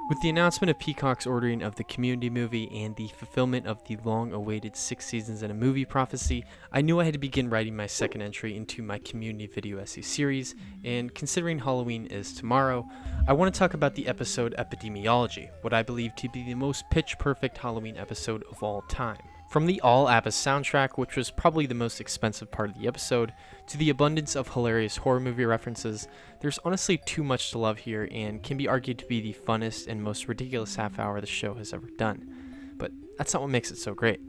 With the announcement of Peacock's ordering of the Community movie and the fulfillment of the long-awaited 6 seasons in a movie prophecy, I knew I had to begin writing my second entry into my Community video essay series, and considering Halloween is tomorrow, I want to talk about the episode Epidemiology, what I believe to be the most pitch-perfect Halloween episode of all time. From the all-ABBA soundtrack, which was probably the most expensive part of the episode, to the abundance of hilarious horror movie references, there's honestly too much to love here and can be argued to be the funnest and most ridiculous half hour the show has ever done. But that's not what makes it so great.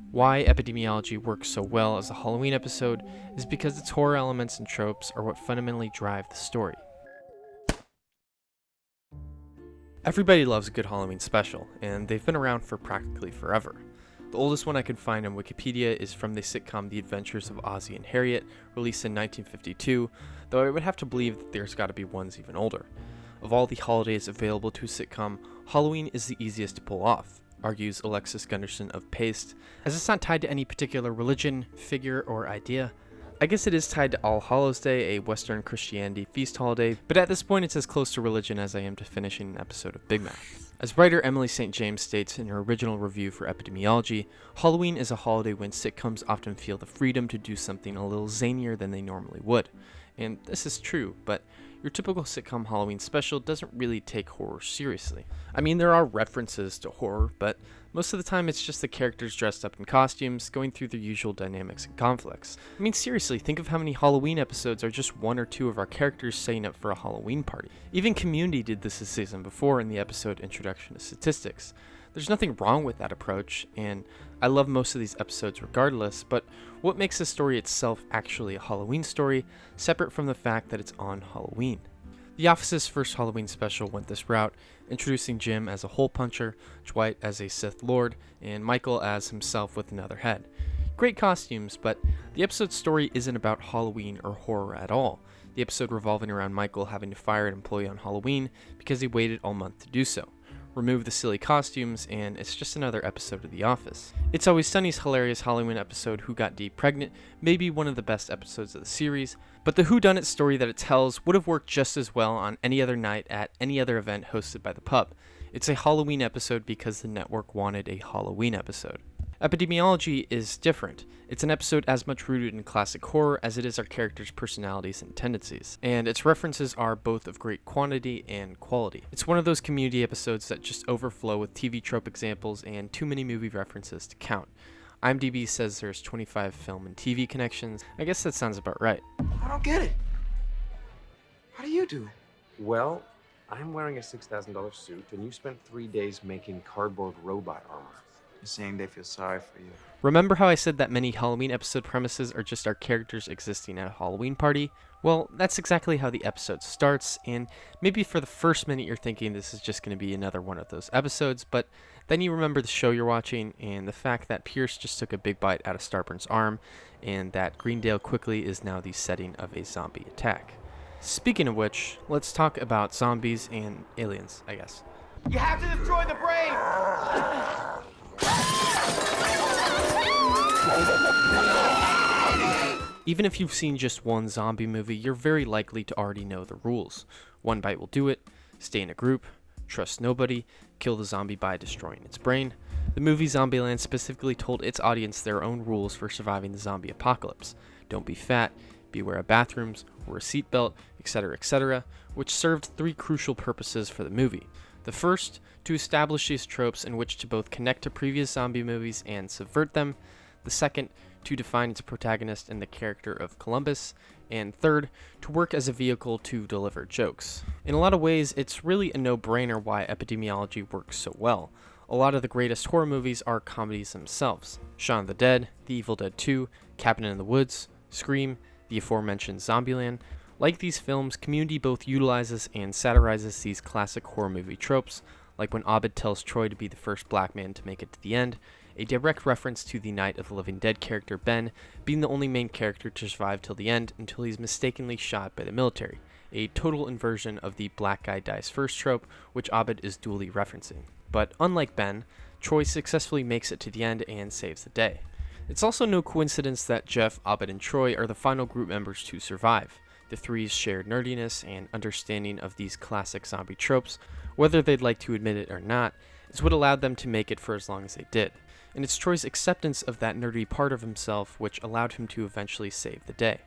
Why Epidemiology works so well as a Halloween episode is because its horror elements and tropes are what fundamentally drive the story. Everybody loves a good Halloween special, and they've been around for practically forever. The oldest one I could find on Wikipedia is from the sitcom The Adventures of Ozzie and Harriet, released in 1952, though I would have to believe that there's gotta be ones even older. Of all the holidays available to a sitcom, Halloween is the easiest to pull off, argues Alexis Gunderson of Paste, as it's not tied to any particular religion, figure, or idea. I guess it is tied to All Hallows Day, a Western Christianity feast holiday, but at this point it's as close to religion as I am to finishing an episode of Big Mac. As writer Emily St. James states in her original review for Epidemiology, Halloween is a holiday when sitcoms often feel the freedom to do something a little zanier than they normally would. And this is true, but your typical sitcom Halloween special doesn't really take horror seriously. I mean, there are references to horror, but most of the time it's just the characters dressed up in costumes, going through their usual dynamics and conflicts. I mean, seriously, think of how many Halloween episodes are just one or two of our characters setting up for a Halloween party. Even Community did this season before in the episode Introduction to Statistics. There's nothing wrong with that approach, and I love most of these episodes regardless, but what makes the story itself actually a Halloween story, separate from the fact that it's on Halloween? The Office's first Halloween special went this route, introducing Jim as a hole puncher, Dwight as a Sith Lord, and Michael as himself with another head. Great costumes, but the episode's story isn't about Halloween or horror at all. The episode revolving around Michael having to fire an employee on Halloween because he waited all month to do so. Remove the silly costumes, and it's just another episode of The Office. It's Always Sunny's hilarious Halloween episode Who Got Dee Pregnant may be one of the best episodes of the series, but the whodunit story that it tells would have worked just as well on any other night at any other event hosted by the pub. It's a Halloween episode because the network wanted a Halloween episode. Epidemiology is different. It's an episode as much rooted in classic horror as it is our characters' personalities and tendencies, and its references are both of great quantity and quality. It's one of those Community episodes that just overflow with TV trope examples and too many movie references to count. IMDb says there's 25 film and TV connections. I guess that sounds about right. I don't get it. How do you do it? Well, I'm wearing a $6,000 suit, and you spent 3 days making cardboard robot armor. You're saying they feel sorry for you. Remember how I said that many Halloween episode premises are just our characters existing at a Halloween party? Well, that's exactly how the episode starts, and maybe for the first minute you're thinking this is just going to be another one of those episodes, but then you remember the show you're watching and the fact that Pierce just took a big bite out of Starburn's arm, and that Greendale quickly is now the setting of a zombie attack. Speaking of which, let's talk about zombies and aliens, I guess. You have to destroy the brain! Even if you've seen just one zombie movie, you're very likely to already know the rules. One bite will do it, stay in a group, trust nobody, kill the zombie by destroying its brain. The movie Zombieland specifically told its audience their own rules for surviving the zombie apocalypse. Don't be fat, beware of bathrooms, wear a seatbelt, etc., which served 3 crucial purposes for the movie. The first, to establish these tropes in which to both connect to previous zombie movies and subvert them. The second, to define its protagonist in the character of Columbus. And third, to work as a vehicle to deliver jokes. In a lot of ways, it's really a no-brainer why Epidemiology works so well. A lot of the greatest horror movies are comedies themselves. Shaun of the Dead, The Evil Dead 2, Cabin in the Woods, Scream, the aforementioned Zombieland. Like these films, Community both utilizes and satirizes these classic horror movie tropes, like when Abed tells Troy to be the first black man to make it to the end, a direct reference to the Night of the Living Dead character Ben being the only main character to survive till the end until he's mistakenly shot by the military, a total inversion of the black guy dies first trope, which Abed is dually referencing. But unlike Ben, Troy successfully makes it to the end and saves the day. It's also no coincidence that Jeff, Abed, and Troy are the final group members to survive. The three's shared nerdiness and understanding of these classic zombie tropes, whether they'd like to admit it or not, is what allowed them to make it for as long as they did. And it's Troy's acceptance of that nerdy part of himself which allowed him to eventually save the day.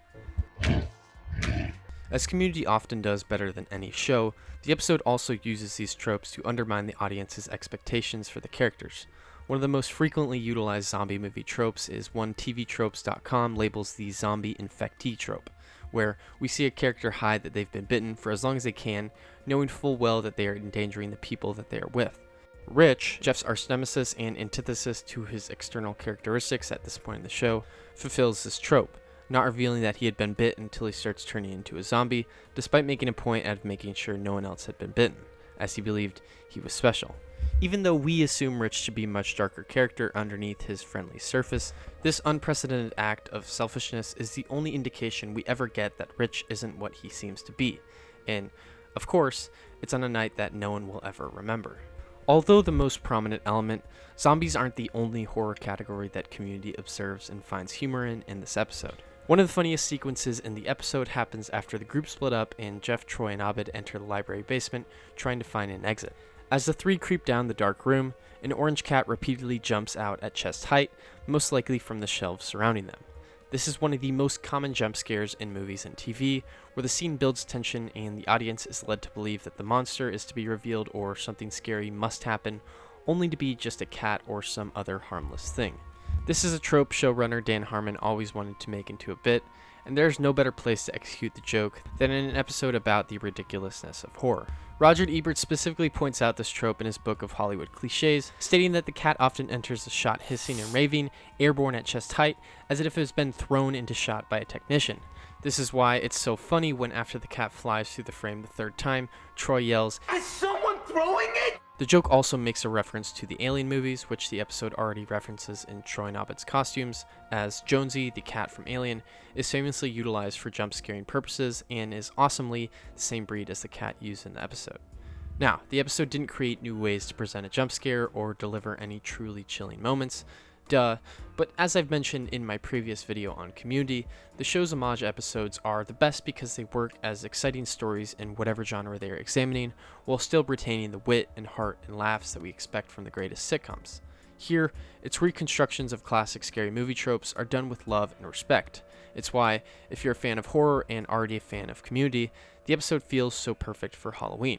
As Community often does better than any show, the episode also uses these tropes to undermine the audience's expectations for the characters. One of the most frequently utilized zombie movie tropes is one tvtropes.com labels the zombie infectee trope, where we see a character hide that they've been bitten for as long as they can, knowing full well that they are endangering the people that they are with. Rich, Jeff's arch nemesis and antithesis to his external characteristics at this point in the show, fulfills this trope, not revealing that he had been bit until he starts turning into a zombie, despite making a point out of making sure no one else had been bitten, as he believed he was special. Even though we assume Rich to be a much darker character underneath his friendly surface, this unprecedented act of selfishness is the only indication we ever get that Rich isn't what he seems to be, and, of course, it's on a night that no one will ever remember. Although the most prominent element, zombies aren't the only horror category that Community observes and finds humor in this episode. One of the funniest sequences in the episode happens after the group split up and Jeff, Troy, and Abed enter the library basement trying to find an exit. As the three creep down the dark room, an orange cat repeatedly jumps out at chest height, most likely from the shelves surrounding them. This is one of the most common jump scares in movies and TV, where the scene builds tension and the audience is led to believe that the monster is to be revealed or something scary must happen, only to be just a cat or some other harmless thing. This is a trope showrunner Dan Harmon always wanted to make into a bit, and there's no better place to execute the joke than in an episode about the ridiculousness of horror. Roger Ebert specifically points out this trope in his book of Hollywood cliches, stating that the cat often enters the shot hissing and raving, airborne at chest height, as if it has been thrown into shot by a technician. This is why it's so funny when after the cat flies through the frame the third time, Troy yells, "Is someone throwing it?" The joke also makes a reference to the Alien movies, which the episode already references in Troy and Abed's costumes, as Jonesy, the cat from Alien, is famously utilized for jump scaring purposes and is awesomely the same breed as the cat used in the episode. Now, the episode didn't create new ways to present a jump scare or deliver any truly chilling moments, but as I've mentioned in my previous video on Community, the show's homage episodes are the best because they work as exciting stories in whatever genre they are examining, while still retaining the wit and heart and laughs that we expect from the greatest sitcoms. Here, its reconstructions of classic scary movie tropes are done with love and respect. It's why, if you're a fan of horror and already a fan of Community, the episode feels so perfect for Halloween.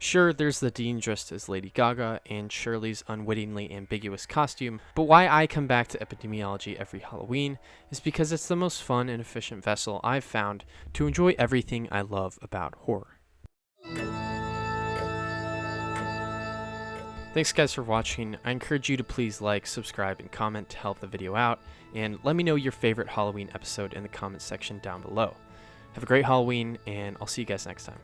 Sure, there's the Dean dressed as Lady Gaga and Shirley's unwittingly ambiguous costume, but why I come back to Epidemiology every Halloween is because it's the most fun and efficient vessel I've found to enjoy everything I love about horror. Thanks guys for watching. I encourage you to please like, subscribe, and comment to help the video out, and let me know your favorite Halloween episode in the comments section down below. Have a great Halloween, and I'll see you guys next time.